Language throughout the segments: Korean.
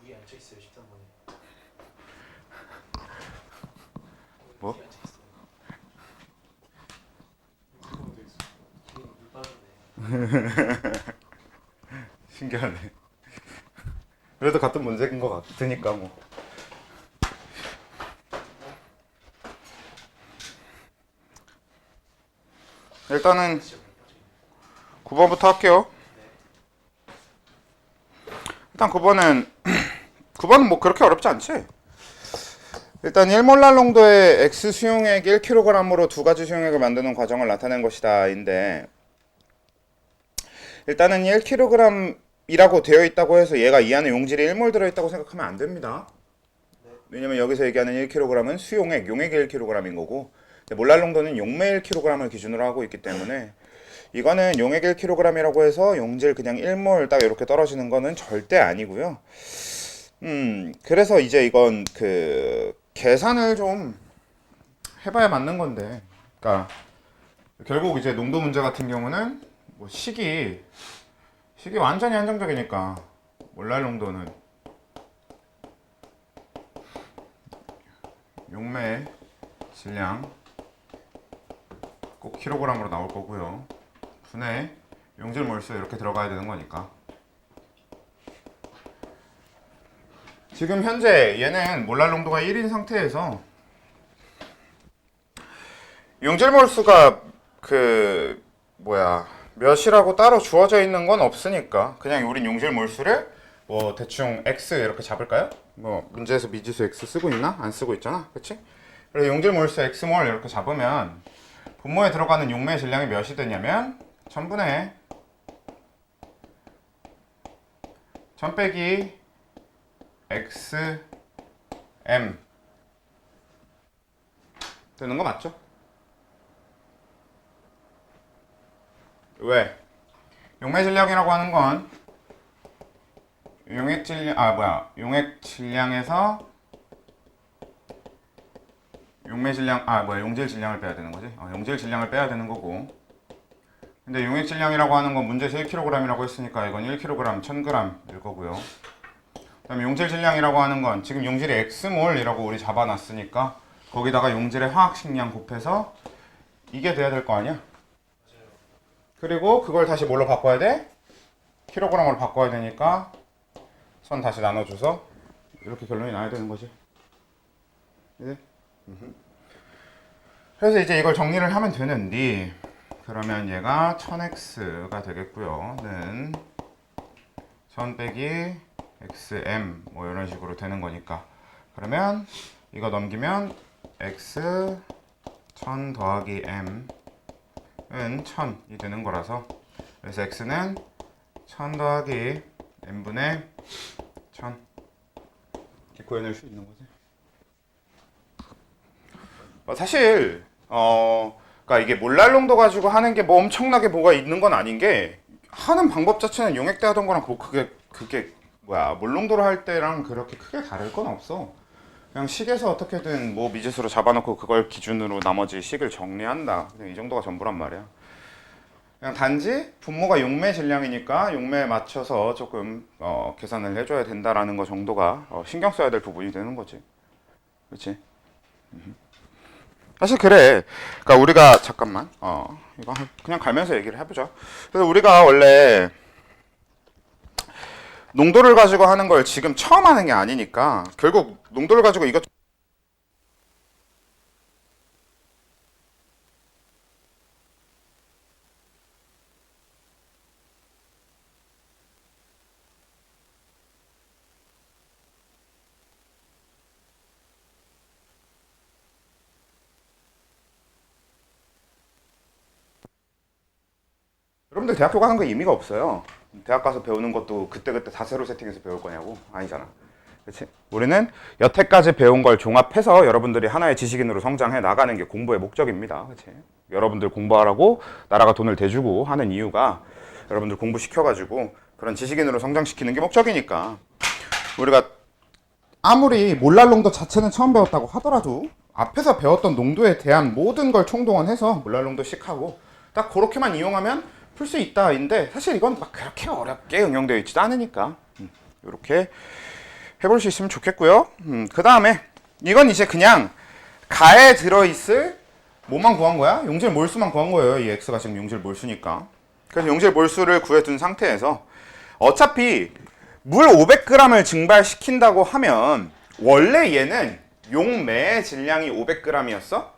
V 앉혀 있어요 13번에. 뭐? V 앉혀 있어요. 물 빠졌네. 신기하네. 그래도 같은 문제인 것 같으니까 뭐. 일단은 9번부터 할게요. 일단 9번은 뭐 그렇게 어렵지 않지? 일단 1몰랄 농도의 X 수용액 1kg으로 두 가지 수용액을 만드는 과정을 나타낸 것이다 인데, 일단은 1kg이라고 되어 있다고 해서 얘가 이 안에 용질이 1몰 들어있다고 생각하면 안 됩니다. 왜냐면 여기서 얘기하는 1kg은 수용액, 용액의 1kg인 거고, 몰랄 농도는 용매 1kg을 기준으로 하고 있기 때문에 이거는 용액 1kg이라고 해서 용질 그냥 1몰 딱 이렇게 떨어지는 거는 절대 아니고요. 그래서 이제 이건 그 계산을 좀 해봐야 맞는 건데, 그러니까 결국 이제 농도 문제 같은 경우는 뭐 식이 완전히 한정적이니까 몰랄 농도는 용매 질량 꼭 킬로그램으로 나올 거고요. 분해 용질 몰수 이렇게 들어가야 되는 거니까. 지금 현재 얘는 몰랄 농도가 1인 상태에서 용질 몰수가 그 몇이라고 따로 주어져 있는 건 없으니까 그냥 우린 용질 몰수를 뭐 대충 x 이렇게 잡을까요? 뭐 문제에서 미지수 x 쓰고 있나? 안 쓰고 있잖아, 그치? 그래서 용질 몰수 x몰 이렇게 잡으면 분모에 들어가는 용매 질량이 몇이 되냐면 1000분의 1000 빼기 x m 되는 거 맞죠? 왜? 용매 질량이라고 하는 건 용액 질량에서 용질 질량을 빼야 되는 거지? 용질 질량을 빼야 되는 거고, 근데 용액 질량이라고 하는 건 문제에서 1kg이라고 했으니까 이건 1kg, 1000g일 거고요. 그 다음에 용질 질량이라고 하는 건 지금 용질이 x몰이라고 우리 잡아놨으니까 거기다가 용질의 화학식량 곱해서 이게 돼야 될 거 아니야? 그리고 그걸 다시 뭘로 바꿔야 돼? 킬로그램으로 바꿔야 되니까 선 다시 나눠줘서 이렇게 결론이 나야 되는 거지. 네? 그래서 이제 이걸 정리를 하면 되는데, 그러면 얘가 1000x가 되겠고요. 는 1000 빼기 xm 뭐 이런 식으로 되는 거니까, 그러면 이거 넘기면 x 1000 더하기 m은 1000이 되는 거라서, 그래서 x는 1000 더하기 m분의 1000 이렇게 구해낼 수 있는 거지. 사실 그러니까 이게 몰랄 농도 가지고 하는 게 뭐 엄청나게 뭐가 있는 건 아닌 게, 하는 방법 자체는 용액 때 하던 거랑 그게 몰농도로 할 때랑 그렇게 크게 다를 건 없어. 그냥 식에서 어떻게든 뭐 미지수로 잡아놓고 그걸 기준으로 나머지 식을 정리한다. 그냥 이 정도가 전부란 말이야. 그냥 단지 분모가 용매 질량이니까 용매에 맞춰서 조금 계산을 해줘야 된다라는 거 정도가 신경 써야 될 부분이 되는 거지. 그렇지? 사실 그래. 그러니까 우리가 잠깐만 이거 그냥 갈면서 얘기를 해보자. 그래서 우리가 원래 농도를 가지고 하는 걸 지금 처음 하는 게 아니니까 결국 농도를 가지고 이것 여러분들 대학교 가는 거 의미가 없어요. 대학 가서 배우는 것도 그때그때 다 새로 세팅해서 배울 거냐고? 아니잖아. 그렇지? 우리는 여태까지 배운 걸 종합해서 여러분들이 하나의 지식인으로 성장해 나가는 게 공부의 목적입니다. 그렇지? 여러분들 공부하라고 나라가 돈을 대주고 하는 이유가 여러분들 공부시켜가지고 그런 지식인으로 성장시키는 게 목적이니까, 우리가 아무리 몰랄 농도 자체는 처음 배웠다고 하더라도 앞에서 배웠던 농도에 대한 모든 걸 총동원해서 몰랄 농도씩 하고 딱 그렇게만 이용하면 풀 수 있다인데, 사실 이건 막 그렇게 어렵게 응용되어 있지도 않으니까 이렇게 해볼 수 있으면 좋겠고요. 그 다음에 이건 이제 그냥 가에 들어있을 뭐만 구한 거야? 용질 몰수만 구한 거예요. 이 x가 지금 용질 몰수니까. 그래서 용질 몰수를 구해둔 상태에서 어차피 물 500g을 증발시킨다고 하면 원래 얘는 용매의 질량이 500g이었어?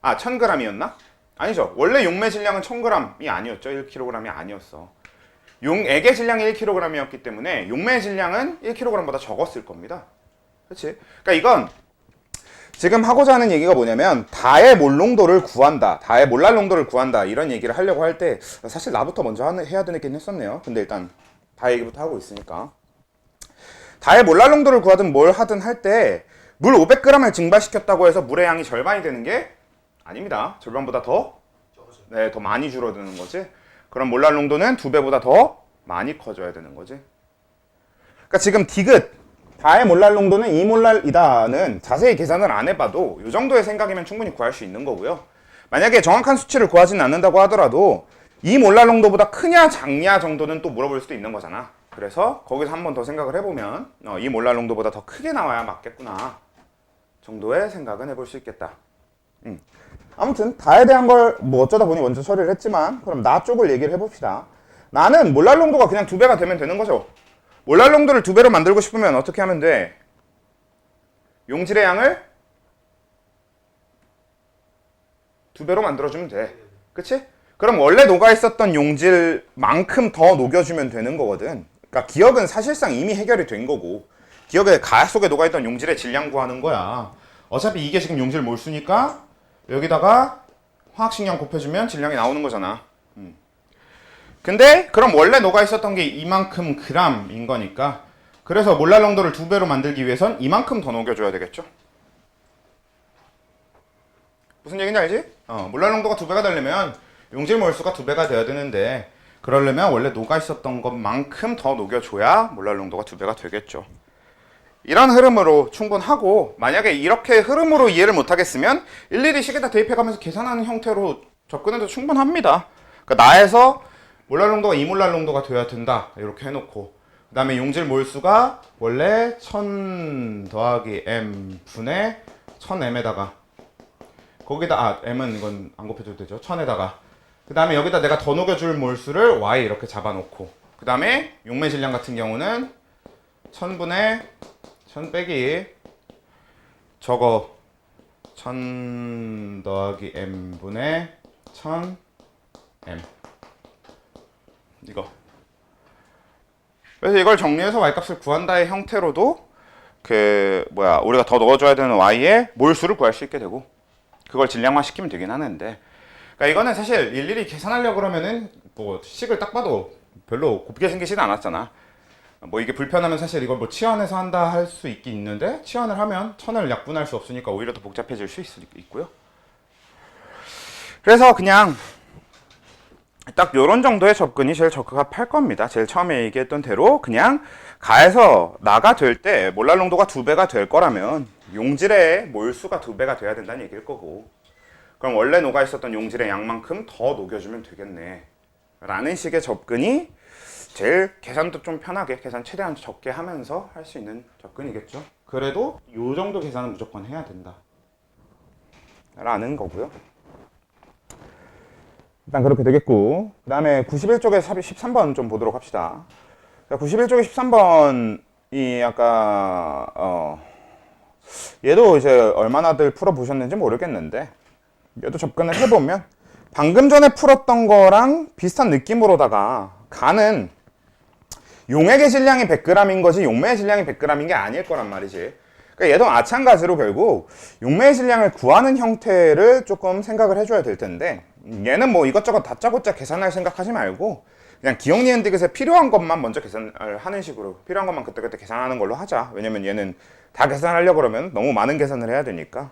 아 1000g이었나? 아니죠. 원래 용매 질량은 1000g이 아니었죠. 1kg이 아니었어. 용액의 질량이 1kg이었기 때문에 용매의 질량은 1kg보다 적었을 겁니다. 그렇지? 그러니까 이건 지금 하고자 하는 얘기가 뭐냐면 다의 몰농도를 구한다. 다의 몰랄 농도를 구한다. 이런 얘기를 하려고 할 때 사실 나부터 먼저 해야 되긴 했었네요. 근데 일단 다 얘기부터 하고 있으니까 다의 몰랄 농도를 구하든 뭘 하든 할 때 물 500g을 증발시켰다고 해서 물의 양이 절반이 되는 게 아닙니다. 절반보다 더 많이 줄어드는 거지. 그럼 몰랄 농도는 2배보다 더 많이 커져야 되는 거지. 그러니까 지금 디귿 다의 몰랄 농도는 2몰랄이다는 자세히 계산을 안 해봐도 이 정도의 생각이면 충분히 구할 수 있는 거고요. 만약에 정확한 수치를 구하지는 않는다고 하더라도 2몰랄 농도보다 크냐 작냐 정도는 또 물어볼 수도 있는 거잖아. 그래서 거기서 한 번 더 생각을 해보면 2몰랄 농도보다 더 크게 나와야 맞겠구나 정도의 생각은 해볼 수 있겠다. 아무튼 다에 대한 걸 뭐 어쩌다 보니 먼저 처리를 했지만 그럼 나 쪽을 얘기를 해봅시다. 나는 몰랄 농도가 그냥 2배가 되면 되는 거죠. 몰랄 농도를 2배로 만들고 싶으면 어떻게 하면 돼? 용질의 양을 2배로 만들어주면 돼. 그치? 그럼 원래 녹아있었던 용질만큼 더 녹여주면 되는 거거든. 그러니까 기억은 사실상 이미 해결이 된 거고 기억의 가야 속에 녹아있던 용질의 질량 구하는 거야. 어차피 이게 지금 용질 몰수니까 여기다가 화학식량 곱해주면 질량이 나오는 거잖아. 근데 그럼 원래 녹아있었던 게 이만큼 g인 거니까 그래서 몰랄 농도를 2배로 만들기 위해선 이만큼 더 녹여줘야 되겠죠? 무슨 얘기인지 알지? 몰랄 농도가 2배가 되려면 용질 몰수가 2배가 돼야 되는데 그러려면 원래 녹아있었던 것만큼 더 녹여줘야 몰랄 농도가 2배가 되겠죠. 이런 흐름으로 충분하고 만약에 이렇게 흐름으로 이해를 못하겠으면 일일이 식에다 대입해가면서 계산하는 형태로 접근해도 충분합니다. 그러니까 나에서 몰랄 농도가 2몰랄 농도가 돼야 된다 이렇게 해놓고 그 다음에 용질 몰수가 원래 1000 더하기 m 분의 1000m에다가 거기다 m은 이건 안 곱해줘도 되죠. 1000에다가 그 다음에 여기다 내가 더 녹여줄 몰수를 y 이렇게 잡아놓고 그 다음에 용매 질량 같은 경우는 1000분의 1000 빼기 저거 1000 더하기 m분의 1000 m 이거. 그래서 이걸 정리해서 y값을 구한다의 형태로도 우리가 더 넣어줘야 되는 y의 몰수를 구할 수 있게 되고 그걸 질량화 시키면 되긴 하는데 그러니까 이거는 사실 일일이 계산하려고 그러면은 뭐 식을 딱 봐도 별로 곱게 생기지는 않았잖아. 뭐 이게 불편하면 사실 이걸 뭐 치환해서 한다 할 수 있긴 있는데 치환을 하면 1000을 약분할 수 없으니까 오히려 더 복잡해질 수 있고요. 그래서 그냥 딱 요런 정도의 접근이 제일 적합할 겁니다. 제일 처음에 얘기했던 대로 그냥 가에서 나가 될 때 몰랄 농도가 2배가 될 거라면 용질의 몰수가 2배가 돼야 된다는 얘기일 거고 그럼 원래 녹아 있었던 용질의 양만큼 더 녹여주면 되겠네 라는 식의 접근이 제일 계산도 좀 편하게 계산 최대한 적게 하면서 할 수 있는 접근이겠죠. 그래도 요 정도 계산은 무조건 해야 된다 라는 거고요. 일단 그렇게 되겠고 그 다음에 91쪽에 13번 좀 보도록 합시다. 91쪽에 13번이 아까 얘도 이제 얼마나들 풀어보셨는지 모르겠는데 얘도 접근을 해보면 방금 전에 풀었던 거랑 비슷한 느낌으로다가 가는 용액의 질량이 100g인 거지 용매의 질량이 100g인 게 아닐 거란 말이지. 그러니까 얘도 마찬가지로 결국 용매의 질량을 구하는 형태를 조금 생각을 해줘야 될 텐데 얘는 뭐 이것저것 다짜고짜 계산할 생각하지 말고 그냥 기억 니은 디귿에 필요한 것만 먼저 계산을 하는 식으로 필요한 것만 그때그때 계산하는 걸로 하자. 왜냐면 얘는 다 계산하려고 그러면 너무 많은 계산을 해야 되니까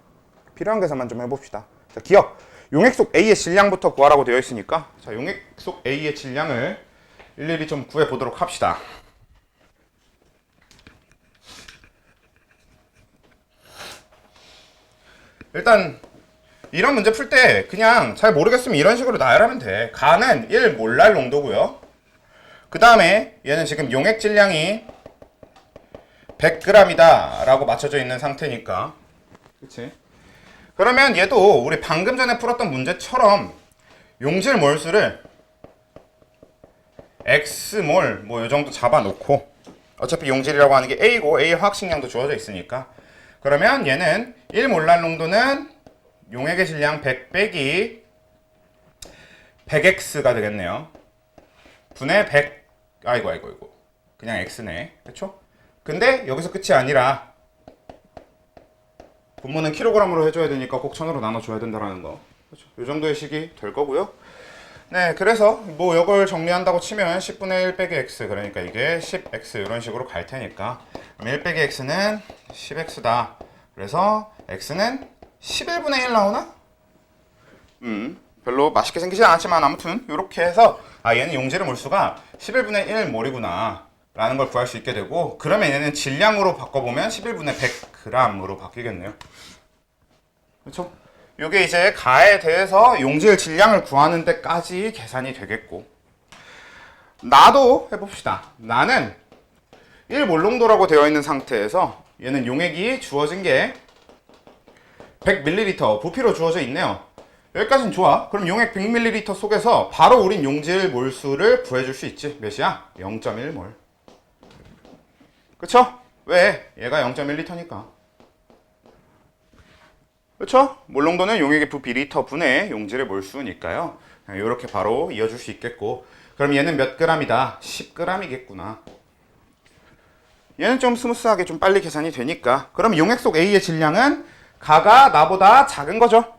필요한 계산만 좀 해봅시다. 자, 기억 용액 속 A의 질량부터 구하라고 되어 있으니까 자, 용액 속 A의 질량을 일일이 좀 구해 보도록 합시다. 일단 이런 문제 풀 때 그냥 잘 모르겠으면 이런 식으로 나열하면 돼. 가는 1몰랄 농도고요. 그 다음에 얘는 지금 용액 질량이 100g이다 라고 맞춰져 있는 상태니까. 그치? 그러면 얘도 우리 방금 전에 풀었던 문제처럼 용질 몰수를 X몰 뭐 요 정도 잡아놓고, 어차피 용질이라고 하는 게 A고 A 화학식량도 주어져 있으니까, 그러면 얘는 1몰랄 농도는 용액의 질량 100 빼기 100X가 되겠네요. 분의 100, 아이고 그냥 X네. 그쵸? 근데 여기서 끝이 아니라 분모는 킬로그램으로 해줘야 되니까 꼭 1000으로 나눠줘야 된다라는 거. 그렇죠? 이 정도의 식이 될 거고요. 네, 그래서 뭐 이걸 정리한다고 치면 10분의 1 빼기 x, 그러니까 이게 10x 이런 식으로 갈 테니까, 그럼 1 빼기 x는 10x다. 그래서 x는 11분의 1 나오나? 별로 맛있게 생기진 않았지만 아무튼 이렇게 해서 얘는 용질의 몰수가 11분의 1 몰이구나 라는 걸 구할 수 있게 되고, 그러면 얘는 질량으로 바꿔보면 11분의 100g으로 바뀌겠네요. 그렇죠? 요게 이제 가에 대해서 용질 질량을 구하는 데까지 계산이 되겠고, 나도 해봅시다. 나는 1몰농도라고 되어 있는 상태에서 얘는 용액이 주어진 게 100ml 부피로 주어져 있네요. 여기까지는 좋아. 그럼 용액 100ml 속에서 바로 우린 용질 몰수를 구해줄 수 있지. 몇이야? 0.1몰. 그쵸? 왜? 얘가 0.1리터니까. 그쵸? 몰농도는 용액의 부피 리터 분의 용질의 몰수니까요. 이렇게 바로 이어줄 수 있겠고, 그럼 얘는 몇 g이다? 10g이겠구나. 얘는 좀 스무스하게 좀 빨리 계산이 되니까, 그럼 용액 속 A의 질량은 가가 나보다 작은 거죠.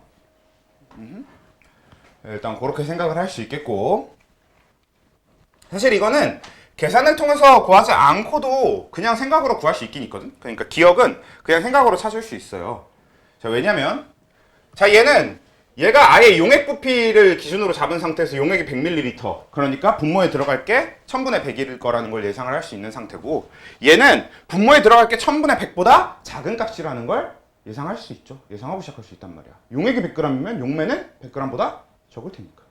일단 그렇게 생각을 할 수 있겠고, 사실 이거는 계산을 통해서 구하지 않고도 그냥 생각으로 구할 수 있긴 있거든. 그러니까 기억은 그냥 생각으로 찾을 수 있어요. 자, 왜냐면 얘가 아예 용액 부피를 기준으로 잡은 상태에서 용액이 100ml, 그러니까 분모에 들어갈 게 1000분의 100일 거라는 걸 예상을 할 수 있는 상태고, 얘는 분모에 들어갈 게 1000분의 100보다 작은 값이라는 걸 예상할 수 있죠. 예상하고 시작할 수 있단 말이야. 용액이 100g이면 용매는 100g보다 적을 테니까.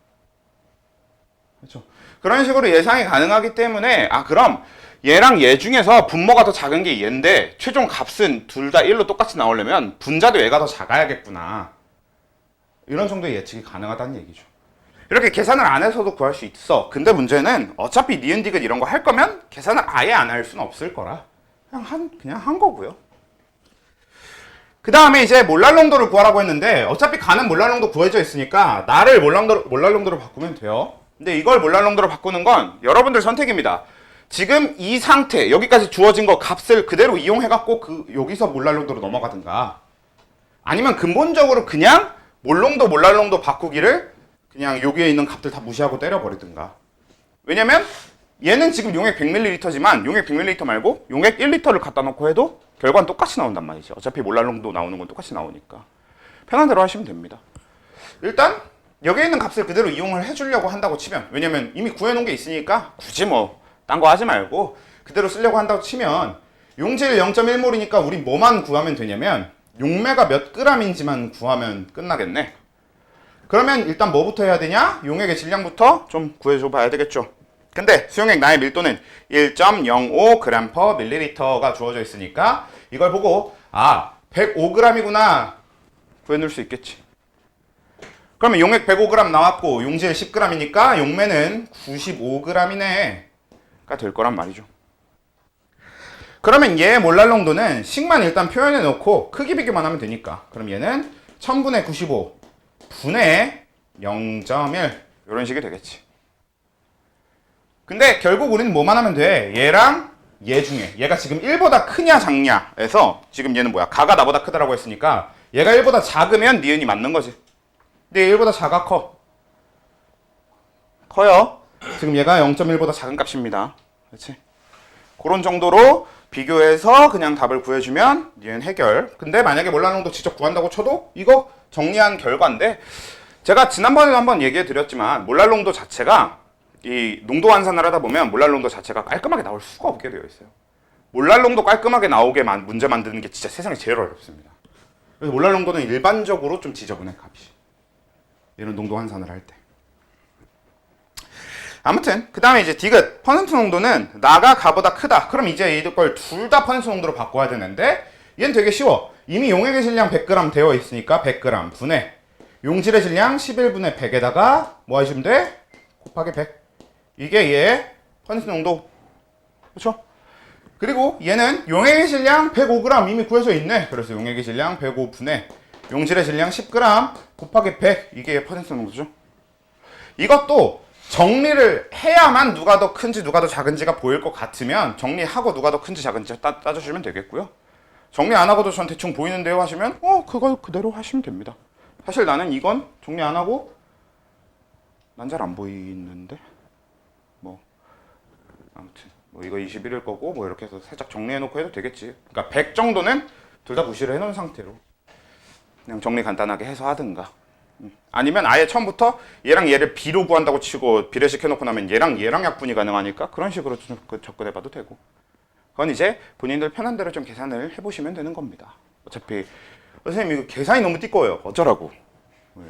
그렇죠? 그런 식으로 예상이 가능하기 때문에, 그럼 얘랑 얘 중에서 분모가 더 작은 게 얘인데 최종 값은 둘 다 1로 똑같이 나오려면 분자도 얘가 더 작아야겠구나, 이런 정도의 예측이 가능하다는 얘기죠. 이렇게 계산을 안 해서도 구할 수 있어. 근데 문제는 어차피 니은 디귿 이런 거 할 거면 계산을 아예 안 할 수는 없을 거라 그냥 한 거고요. 그 다음에 이제 몰랄 농도를 구하라고 했는데, 어차피 가는 몰랄 농도 구해져 있으니까 나를 몰랄 농도로 바꾸면 돼요. 근데 이걸 몰랄 농도로 바꾸는 건 여러분들 선택입니다. 지금 이 상태, 여기까지 주어진 거 값을 그대로 이용해갖고 여기서 몰랄 농도로 넘어가든가, 아니면 근본적으로 그냥 몰농도 몰랄 농도 바꾸기를 그냥 여기에 있는 값들 다 무시하고 때려버리든가. 왜냐면 얘는 지금 용액 100ml지만 용액 100ml 말고 용액 1리터를 갖다 놓고 해도 결과는 똑같이 나온단 말이죠. 어차피 몰랄 농도 나오는 건 똑같이 나오니까 편한 대로 하시면 됩니다. 일단 여기에 있는 값을 그대로 이용을 해주려고 한다고 치면, 왜냐면 이미 구해놓은 게 있으니까 굳이 뭐 딴 거 하지 말고 그대로 쓰려고 한다고 치면, 용질 0.1몰이니까 우린 뭐만 구하면 되냐면 용매가 몇 g인지만 구하면 끝나겠네. 그러면 일단 뭐부터 해야 되냐? 용액의 질량부터 좀 구해줘 봐야 되겠죠. 근데 수용액 나의 밀도는 1.05g/ml가 주어져 있으니까 이걸 보고 105g이구나 구해놓을 수 있겠지. 그러면 용액 105g 나왔고 용질 10g이니까 용매는 95g이네 가 될 거란 말이죠. 그러면 얘 몰랄 농도는 식만 일단 표현해 놓고 크기 비교만 하면 되니까, 그럼 얘는 1000분의 95 분의 0.1 이런 식이 되겠지. 근데 결국 우리는 뭐만 하면 돼? 얘랑 얘 중에 얘가 지금 1보다 크냐 작냐에서, 지금 얘는 뭐야? 가가 나보다 크다라고 했으니까 얘가 1보다 작으면 니은이 맞는 거지. 근데 1보다 작아 커요. 지금 얘가 0.1보다 작은 값입니다. 그렇지? 그런 정도로 비교해서 그냥 답을 구해주면 니은 해결. 근데 만약에 몰랄 농도 직접 구한다고 쳐도 이거 정리한 결과인데, 제가 지난번에도 한번 얘기해 드렸지만 몰랄 농도 자체가 이 농도 환산을 하다 보면 몰랄 농도 자체가 깔끔하게 나올 수가 없게 되어 있어요. 몰랄 농도 깔끔하게 나오게 문제 만드는 게 진짜 세상에 제일 어렵습니다. 그래서 몰랄 농도는 일반적으로 좀 지저분해 값이, 이런 농도 환산을 할 때. 아무튼 그 다음에 이제 디귿 퍼센트 농도는 나가 가보다 크다. 그럼 이제 이걸 둘 다 퍼센트 농도로 바꿔야 되는데 얘는 되게 쉬워. 이미 용액의 질량 100g 되어 있으니까 100g 분의 용질의 질량 11분의 100에다가 뭐 하시면 돼? 곱하기 100. 이게 얘 퍼센트 농도. 그렇죠? 그리고 얘는 용액의 질량 105g 이미 구해져 있네. 그래서 용액의 질량 105분의 용질의 질량 10g 곱하기 100. 이게 퍼센트 농도죠. 이것도 정리를 해야만 누가 더 큰지 누가 더 작은지가 보일 것 같으면 정리하고 누가 더 큰지 작은지 따져주시면 되겠고요. 정리 안 하고도 전 대충 보이는데요 하시면 그걸 그대로 하시면 됩니다. 사실 나는 이건 정리 안 하고 난 잘 안 보이는데 뭐 아무튼 뭐 이거 21일 거고 뭐 이렇게 해서 살짝 정리해 놓고 해도 되겠지. 그러니까 100 정도는 둘 다 무시를 해 놓은 상태로 그냥 정리 간단하게 해서 하든가 아니면 아예 처음부터 얘랑 얘를 B로 구한다고 치고 B를 시켜놓고 나면 얘랑 약분이 가능하니까 그런 식으로 좀 접근해봐도 되고 그건 이제 본인들 편한 대로 좀 계산을 해보시면 되는 겁니다. 어차피 선생님 이거 계산이 너무 띠꺼워요. 어쩌라고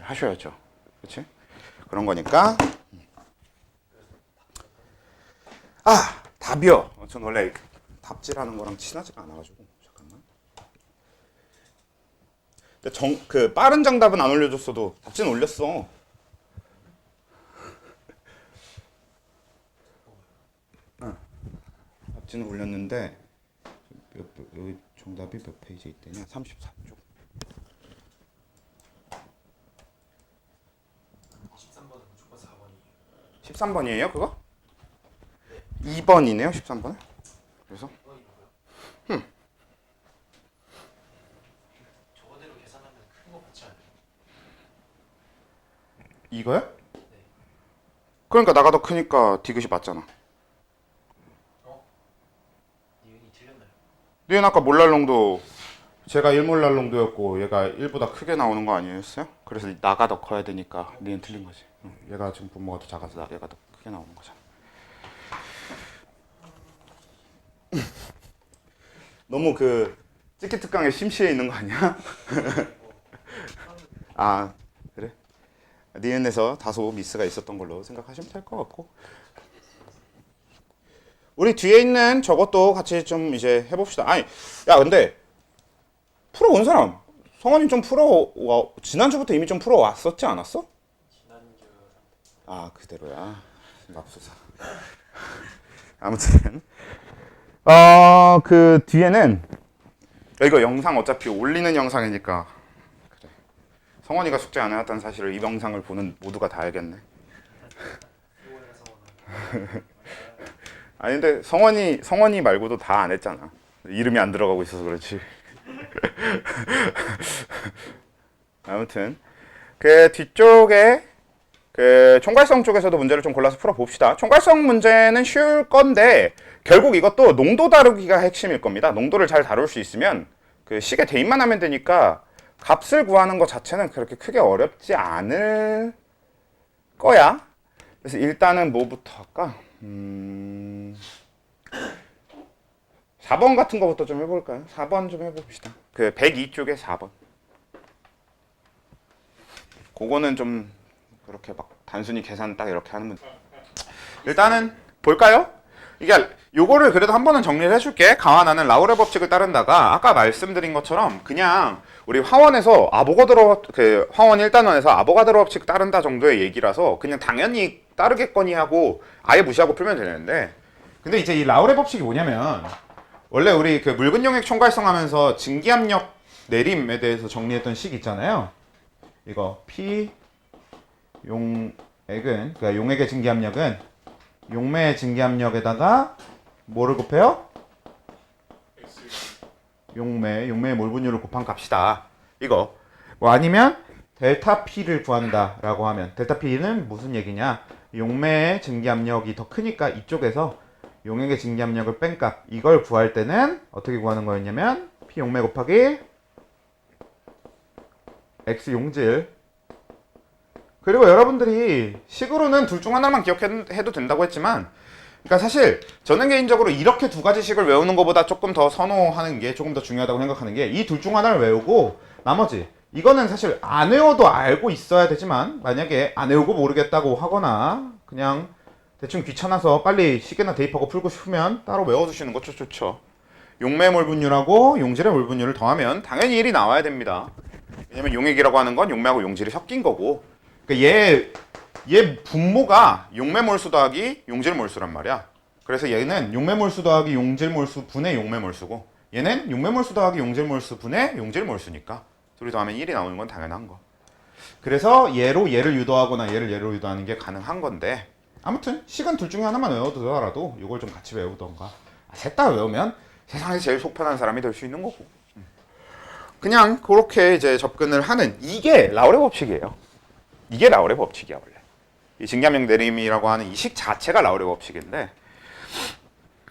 하셔야죠. 그렇지? 그런 거니까 답이요. 전 원래 답질하는 거랑 친하지가 않아가지고 잠깐만. 그 빠른 정답은 안 올려줬어도 답지는 올렸어. 답지는 올렸는데 여기 정답이 몇 페이지에 있대냐? 34쪽. 13번은 무조건 4번이에요. 13번이에요 그거? 2번이네요 13번은. 그래서 저거대로 계산하면 큰 거 같지 않아요? 이거요? 네. 그러니까 나가 더 크니까 디귿이 맞잖아. 니은이 틀렸나요? 니은 아까 몰랄농도 제가 1몰랄농도였고 얘가 1보다 크게 나오는 거 아니었어요? 그래서 나가 더 커야 되니까 니은 틀린 거지. 얘가 지금 분모가 더 작아서 얘가 더 크게 나오는 거잖아. 너무 그 찍기 특강에 심취해 있는 거 아니야? 아 그래? 니은에서 다소 미스가 있었던 걸로 생각하시면 될 것 같고 우리 뒤에 있는 저것도 같이 좀 이제 해봅시다. 아니 야 근데 풀어온 사람 성원이 좀 지난주부터 이미 좀 풀어왔었지 않았어? 지난주 아 그대로야. 맙소사. 아무튼 그 뒤에는 이거 영상 어차피 올리는 영상이니까 그래. 성원이가 숙제 안 해왔다는 사실을 이 영상을 보는 모두가 다 알겠네. 아니 근데 성원이 말고도 다 안 했잖아. 이름이 안 들어가고 있어서 그렇지. 아무튼 그 뒤쪽에 그 총괄성 쪽에서도 문제를 좀 골라서 풀어봅시다. 총괄성 문제는 쉬울 건데 결국 이것도 농도 다루기가 핵심일 겁니다. 농도를 잘 다룰 수 있으면 그 식에 대입만 하면 되니까 값을 구하는 것 자체는 그렇게 크게 어렵지 않을 거야. 그래서 일단은 뭐부터 할까? 4번 같은 거부터 좀 해볼까요? 4번 좀 해봅시다. 그 102쪽에 4번. 그거는 좀 그렇게 막 단순히 계산 딱 이렇게 하는 문제. 일단은 볼까요? 이게 요거를 그래도 한 번은 정리를 해줄게. 강화나는 라우레 법칙을 따른다가 아까 말씀드린 것처럼 그냥 우리 화원에서 아보가드로 그 화원 1단원에서 아보가드로 법칙 따른다 정도의 얘기라서 그냥 당연히 따르겠거니 하고 아예 무시하고 풀면 되는데 근데 이제 이 라우레 법칙이 뭐냐면 원래 우리 그 묽은 용액 총괄성 하면서 증기압력 내림에 대해서 정리했던 식 있잖아요. 이거 P 용액은 그러니까 용액의 증기압력은 용매의 증기압력에다가 뭐를 곱해요? 용매의 몰 분율을 곱한 값이다. 이거 뭐 아니면 델타 P를 구한다라고 하면 델타 P는 무슨 얘기냐? 용매의 증기압력이 더 크니까 이쪽에서 용액의 증기압력을 뺀 값 이걸 구할 때는 어떻게 구하는 거였냐면 P 용매 곱하기 X 용질. 그리고 여러분들이 식으로는 둘 중 하나만 기억해도 된다고 했지만 그러니까 사실 저는 개인적으로 이렇게 두 가지 식을 외우는 것보다 조금 더 선호하는 게 조금 더 중요하다고 생각하는 게 이 둘 중 하나를 외우고 나머지 이거는 사실 안 외워도 알고 있어야 되지만 만약에 안 외우고 모르겠다고 하거나 그냥 대충 귀찮아서 빨리 시계나 대입하고 풀고 싶으면 따로 외워두시는 것도 좋죠. 용매의 몰분율하고 용질의 몰분율을 더하면 당연히 1이 나와야 됩니다. 왜냐면 용액이라고 하는 건 용매하고 용질이 섞인 거고, 그러니까 얘 분모가 용매몰수 더하기 용질몰수란 말이야. 그래서 얘는 용매몰수 더하기 용질몰수 분의 용매몰수고, 얘는 용매몰수 더하기 용질몰수 분의 용질몰수니까 둘이 더하면 1이 나오는 건 당연한 거. 그래서 얘로 얘를 유도하거나 얘로 유도하는 게 가능한 건데, 아무튼 식은 둘 중에 하나만 외워두더라도 이걸 좀 같이 외우던가. 셋 다 외우면 세상에서 제일 속 편한 사람이 될 수 있는 거고. 그냥 그렇게 이제 접근을 하는, 이게 라우레 법칙이에요. 이게 라우레 법칙이야 원래. 이 증기압력 내림이라고 하는 이 식 자체가 라우레 법칙인데,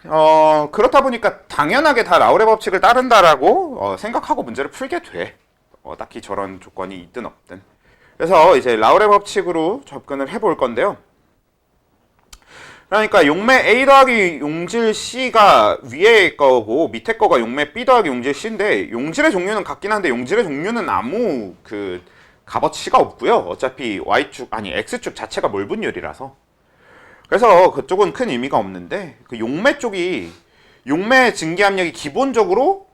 그렇다 보니까 당연하게 다 라우레 법칙을 따른다라고 생각하고 문제를 풀게 돼. 딱히 저런 조건이 있든 없든. 그래서 이제 라우레 법칙으로 접근을 해볼 건데요. 그러니까 용매 A 더하기 용질 C가 위에 거고 밑에 거가 용매 B 더하기 용질 C인데, 용질의 종류는 같긴 한데 용질의 종류는 아무 값어치가 없고요. 어차피 X축 자체가 몰분율이라서. 그래서 그쪽은 큰 의미가 없는데, 그 용매 쪽이, 용매 증기압력이 기본적으로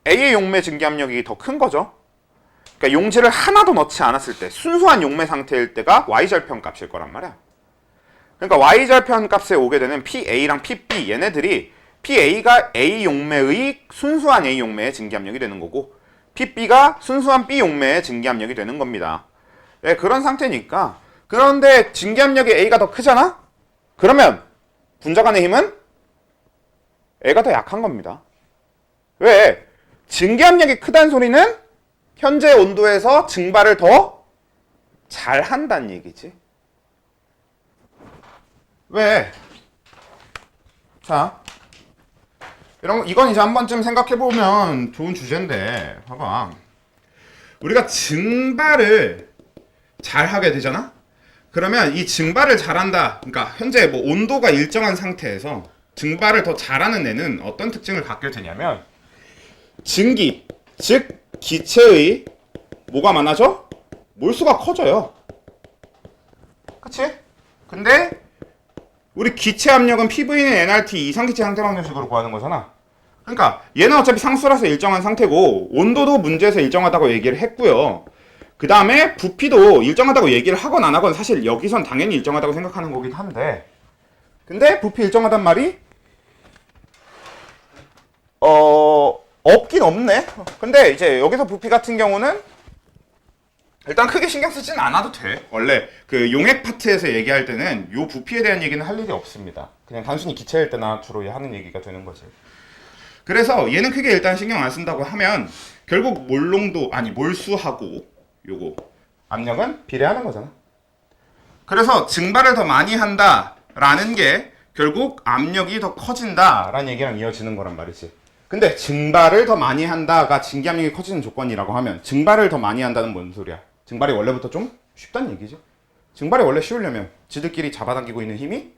A의 용매 증기압력이 더 큰 거죠. 그러니까 용질을 하나도 넣지 않았을 때, 순수한 용매 상태일 때가 Y절편 값일 거란 말이야. 그러니까 Y절편 값에 오게 되는 PA랑 PB, 얘네들이 PA가 A 용매의 순수한 A 용매의 증기압력이 되는 거고, PB가 순수한 B 용매의 증기압력이 되는 겁니다. 네, 그런 상태니까. 그런데 증기압력이 A가 더 크잖아? 그러면 분자 간의 힘은 A가 더 약한 겁니다. 왜? 증기압력이 크다는 소리는 현재 온도에서 증발을 더 잘 한다는 얘기지. 왜? 자, 이건 이제 한 번쯤 생각해보면 좋은 주제인데, 봐봐. 우리가 증발을 잘 하게 되잖아? 그러면 이 증발을 잘한다, 그러니까 현재 뭐 온도가 일정한 상태에서 증발을 더 잘하는 애는 어떤 특징을 갖게 되냐면, 증기, 즉 기체의 뭐가 많아져? 몰수가 커져요. 그치? 근데 우리 기체 압력은 PV는 nRT 이상기체 상태 방정식으로 구하는 거잖아. 그러니까 얘는 어차피 상수라서 일정한 상태고, 온도도 문제에서 일정하다고 얘기를 했고요. 그 다음에 부피도 일정하다고 얘기를 하건 안 하건 사실 여기선 당연히 일정하다고 생각하는 거긴 한데, 근데 부피 일정하단 말이 없긴 없네. 근데 이제 여기서 부피 같은 경우는 일단 크게 신경 쓰진 않아도 돼. 원래 그 용액 파트에서 얘기할 때는 요 부피에 대한 얘기는 할 일이 없습니다. 그냥 단순히 기체일 때나 주로 하는 얘기가 되는 거지. 그래서 얘는 크게 일단 신경 안 쓴다고 하면 결국 몰수하고 요거 압력은 비례하는 거잖아. 그래서 증발을 더 많이 한다라는 게 결국 압력이 더 커진다라는 얘기랑 이어지는 거란 말이지. 근데 증발을 더 많이 한다가 증기압력이 커지는 조건이라고 하면, 증발을 더 많이 한다는 뭔 소리야? 증발이 원래부터 좀 쉽다는 얘기죠. 증발이 원래 쉬우려면 지들끼리 잡아당기고 있는 힘이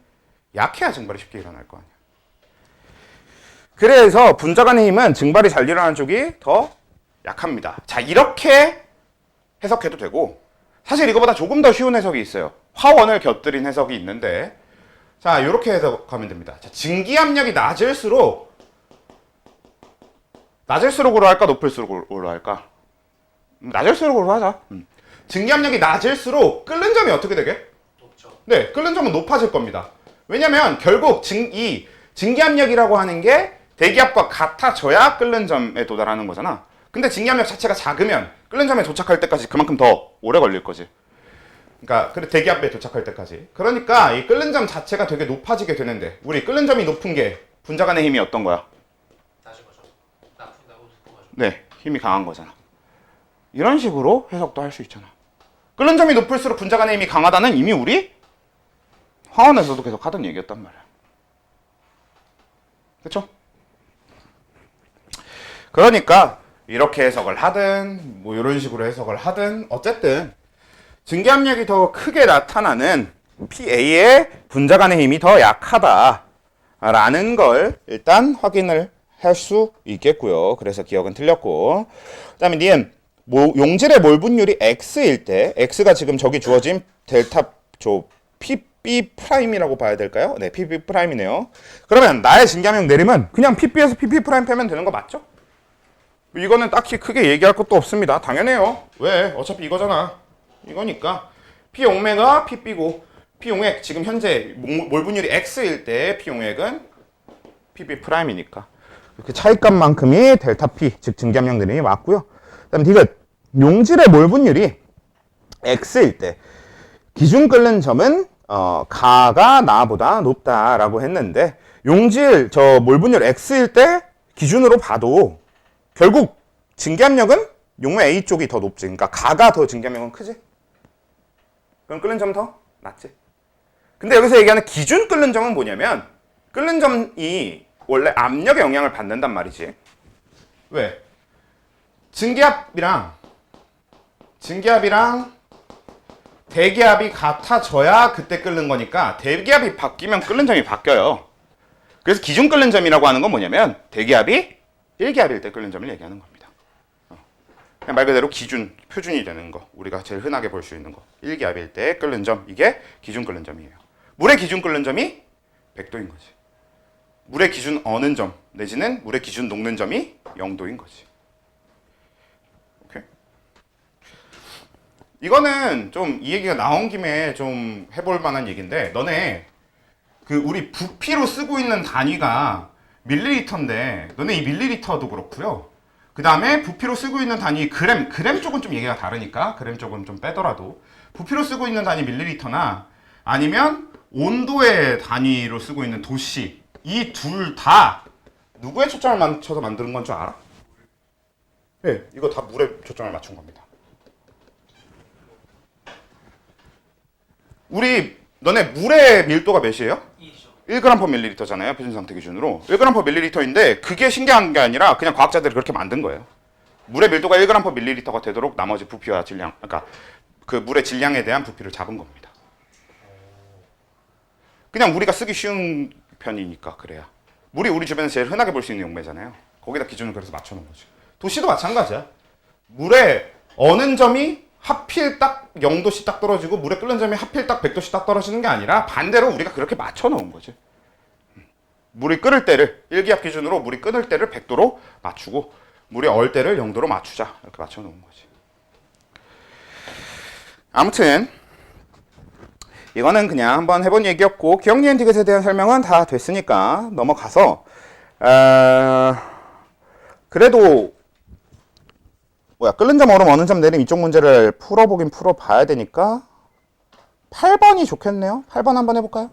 약해야 증발이 쉽게 일어날 거 아니야. 그래서 분자 간의 힘은 증발이 잘 일어나는 쪽이 더 약합니다. 자, 이렇게 해석해도 되고, 사실 이거보다 조금 더 쉬운 해석이 있어요. 화원을 곁들인 해석이 있는데, 자, 이렇게 해석하면 됩니다. 자, 증기압력이 낮을수록 낮을수록으로 할까 높을수록으로 할까? 낮을수록으로 하자. 증기압력이 낮을수록 끓는 점이 어떻게 되게? 높죠. 네, 끓는 점은 높아질 겁니다. 왜냐면 결국 이 증기압력이라고 하는 게 대기압과 같아져야 끓는 점에 도달하는 거잖아. 근데 증기압력 자체가 작으면 끓는 점에 도착할 때까지 그만큼 더 오래 걸릴 거지. 그러니까 대기압에 도착할 때까지. 그러니까 이 끓는 점 자체가 되게 높아지게 되는데, 우리 끓는 점이 높은 게 분자 간의 힘이 어떤 거야? 낮은 거죠. 높은 거죠. 네, 힘이 강한 거잖아. 이런 식으로 해석도 할 수 있잖아. 끓는 점이 높을수록 분자 간의 힘이 강하다는 이미 우리 화원에서도 계속 하던 얘기였단 말이야. 그쵸? 그러니까 이렇게 해석을 하든 뭐 이런 식으로 해석을 하든 어쨌든 증기압력이 더 크게 나타나는 PA의 분자 간의 힘이 더 약하다라는 걸 일단 확인을 할 수 있겠고요. 그래서 기억은 틀렸고, 그 다음에 니은 용질의 몰분율이 X일 때, X가 지금 저기 주어진 델타 PB'이라고 봐야 될까요? 네, PB'이네요. 그러면 나의 증기압력 내림은 그냥 PB에서 PP' 빼면 되는 거 맞죠? 이거는 딱히 크게 얘기할 것도 없습니다. 당연해요. 왜? 어차피 이거잖아. 이거니까 P 용매가 PB고 P 용액 지금 현재 몰분율이 X일 때 P 용액은 PB'이니까 그 차이값만큼이 델타 P 즉 증기압력 내림이 맞고요. 그다음 디귿 용질의 몰분율이 X일 때 기준 끓는 점은 가가 나보다 높다라고 했는데 용질 저 몰분율 X일 때 기준으로 봐도 결국 증기압력은 용매 A 쪽이 더 높지. 그러니까 가가 더 증기압력은 크지. 그럼 끓는 점 더 낮지. 근데 여기서 얘기하는 기준 끓는 점은 뭐냐면 끓는 점이 원래 압력에 영향을 받는단 말이지. 왜? 증기압이랑 대기압이 같아져야 그때 끓는 거니까 대기압이 바뀌면 끓는 점이 바뀌어요. 그래서 기준 끓는 점이라고 하는 건 뭐냐면 대기압이 1기압일 때 끓는 점을 얘기하는 겁니다. 그냥 말 그대로 기준, 표준이 되는 거. 우리가 제일 흔하게 볼 수 있는 거. 1기압일 때 끓는 점, 이게 기준 끓는 점이에요. 물의 기준 끓는 점이 100도인 거지. 물의 기준 어는 점, 내지는 물의 기준 녹는 점이 0도인 거지. 오케이? 이거는 좀 이 얘기가 나온 김에 좀 해볼 만한 얘기인데, 너네 그 우리 부피로 쓰고 있는 단위가 밀리리터인데, 너네 이 밀리리터도 그렇고요. 그 다음에 부피로 쓰고 있는 단위 그램 쪽은 좀 얘기가 다르니까 그램 쪽은 좀 빼더라도 부피로 쓰고 있는 단위 밀리리터나 아니면 온도의 단위로 쓰고 있는 도씨, 이 둘 다 누구의 초점을 맞춰서 만드는 건 줄 알아? 네, 이거 다 물에 초점을 맞춘 겁니다. 너네 물의 밀도가 몇이에요? 1g/ml잖아요. 표준 상태 기준으로 1g/ml인데 그게 신기한 게 아니라 그냥 과학자들이 그렇게 만든 거예요. 물의 밀도가 1g/ml가 되도록 나머지 부피와 질량, 그러니까 그 물의 질량에 대한 부피를 잡은 겁니다. 그냥 우리가 쓰기 쉬운 편이니까 그래야. 물이 우리 주변에서 제일 흔하게 볼 수 있는 용매잖아요. 거기다 기준을 그래서 맞춰놓은 거지. 도시도 마찬가지야. 물의 어는 점이 하필 딱 0도씨 딱 떨어지고 물에 끓는 점이 하필 딱 100도씨 딱 떨어지는 게 아니라 반대로 우리가 그렇게 맞춰놓은 거지. 물이 끓을 때를 1기압 기준으로 물이 끓을 때를 100도로 맞추고 물이 얼 때를 0도로 맞추자. 이렇게 맞춰놓은 거지. 아무튼 이거는 그냥 한번 해본 얘기였고 기억, 니은, 디귿에 대한 설명은 다 됐으니까 넘어가서 그래도 끓는 점, 얼음, 어는 점, 내림 이쪽 문제를 풀어보긴 풀어봐야 되니까 8번이 좋겠네요. 8번 한번 해볼까요?